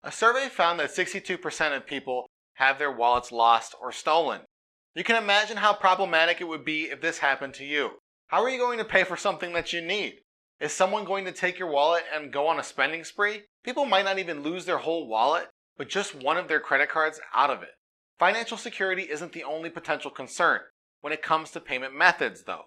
A survey found that 62% of people have their wallets lost or stolen. You can imagine how problematic it would be if this happened to you. How are you going to pay for something that you need? Is someone going to take your wallet and go on a spending spree? People might not even lose their whole wallet, but just one of their credit cards out of it. Financial security isn't the only potential concern when it comes to payment methods, though.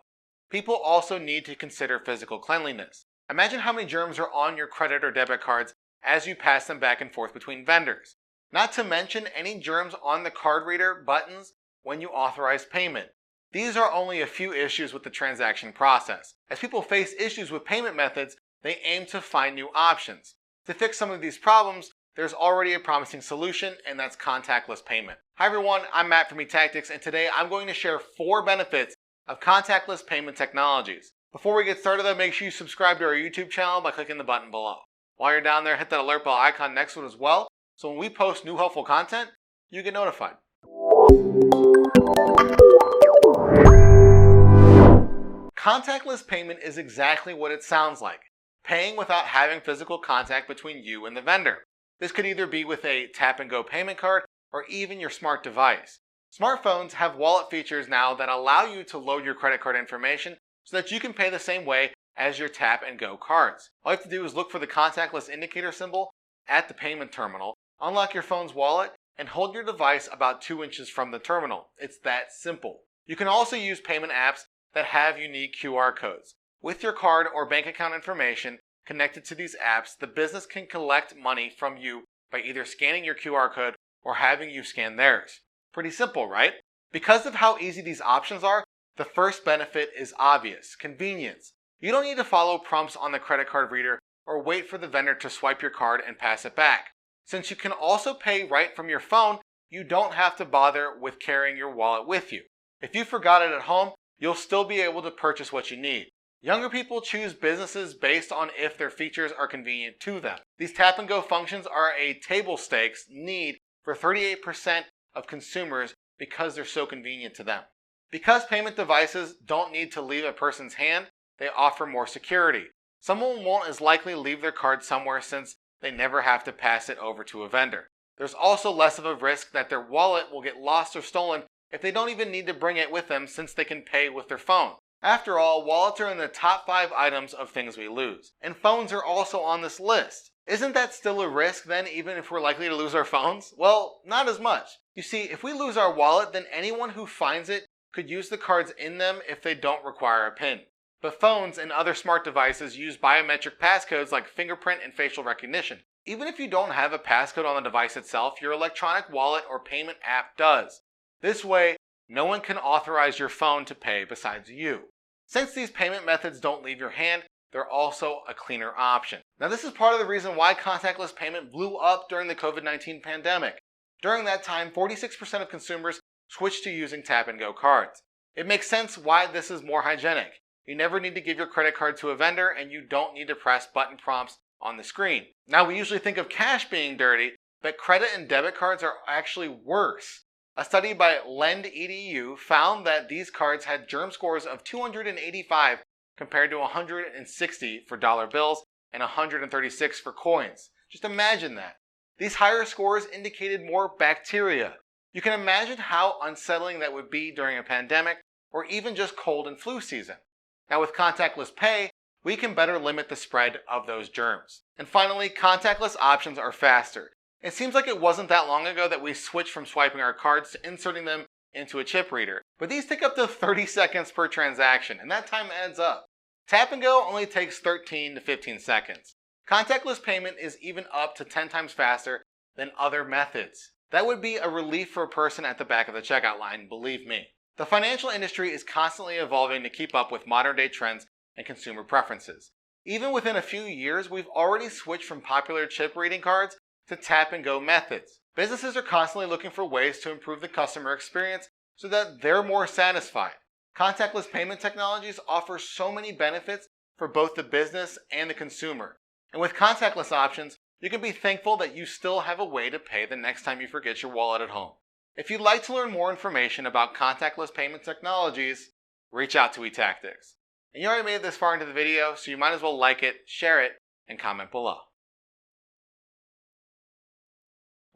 People also need to consider physical cleanliness. Imagine how many germs are on your credit or debit cards as you pass them back and forth between vendors. Not to mention any germs on the card reader buttons when you authorize payment. These are only a few issues with the transaction process. As people face issues with payment methods, they aim to find new options. To fix some of these problems, there's already a promising solution, and that's contactless payment. Hi everyone, I'm Matt from eTactics, and today I'm going to share 4 benefits of contactless payment technologies. Before we get started though, make sure you subscribe to our YouTube channel by clicking the button below. While you're down there, hit that alert bell icon next to it as well, so when we post new helpful content, you get notified. Contactless payment is exactly what it sounds like, paying without having physical contact between you and the vendor. This could either be with a tap-and-go payment card or even your smart device. Smartphones have wallet features now that allow you to load your credit card information so that you can pay the same way as your tap-and-go cards. All you have to do is look for the contactless indicator symbol at the payment terminal, unlock your phone's wallet, and hold your device about 2 inches from the terminal. It's that simple. You can also use payment apps that have unique QR codes. With your card or bank account information connected to these apps, the business can collect money from you by either scanning your QR code or having you scan theirs. Pretty simple, right? Because of how easy these options are, the first benefit is obvious: convenience. You don't need to follow prompts on the credit card reader or wait for the vendor to swipe your card and pass it back. Since you can also pay right from your phone, you don't have to bother with carrying your wallet with you. If you forgot it at home, you'll still be able to purchase what you need. Younger people choose businesses based on if their features are convenient to them. These tap-and-go functions are a table stakes need for 38% of consumers because they're so convenient to them. Because payment devices don't need to leave a person's hand, they offer more security. Someone won't as likely leave their card somewhere since they never have to pass it over to a vendor. There's also less of a risk that their wallet will get lost or stolen if they don't even need to bring it with them, since they can pay with their phone. After all, wallets are in the top 5 items of things we lose, and phones are also on this list. Isn't that still a risk then, even if we're likely to lose our phones? Well, not as much. You see, if we lose our wallet, then anyone who finds it could use the cards in them if they don't require a PIN. But phones and other smart devices use biometric passcodes like fingerprint and facial recognition. Even if you don't have a passcode on the device itself, your electronic wallet or payment app does. This way, no one can authorize your phone to pay besides you. Since these payment methods don't leave your hand, they're also a cleaner option. Now, this is part of the reason why contactless payment blew up during the COVID-19 pandemic. During that time, 46% of consumers switched to using tap-and-go cards. It makes sense why this is more hygienic. You never need to give your credit card to a vendor, and you don't need to press button prompts on the screen. Now, we usually think of cash being dirty, but credit and debit cards are actually worse. A study by LendEDU found that these cards had germ scores of 285 compared to 160 for dollar bills and 136 for coins. Just imagine that. These higher scores indicated more bacteria. You can imagine how unsettling that would be during a pandemic or even just cold and flu season. Now, with contactless pay, we can better limit the spread of those germs. And finally, contactless options are faster. It seems like it wasn't that long ago that we switched from swiping our cards to inserting them into a chip reader. But these take up to 30 seconds per transaction, and that time adds up. Tap and go only takes 13 to 15 seconds. Contactless payment is even up to 10 times faster than other methods. That would be a relief for a person at the back of the checkout line, believe me. The financial industry is constantly evolving to keep up with modern-day trends and consumer preferences. Even within a few years, we've already switched from popular chip reading cards to tap-and-go methods. Businesses are constantly looking for ways to improve the customer experience so that they're more satisfied. Contactless payment technologies offer so many benefits for both the business and the consumer. And with contactless options, you can be thankful that you still have a way to pay the next time you forget your wallet at home. If you'd like to learn more information about contactless payment technologies, reach out to eTactics. And you already made it this far into the video, so you might as well like it, share it, and comment below.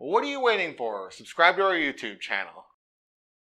What are you waiting for? Subscribe to our YouTube channel.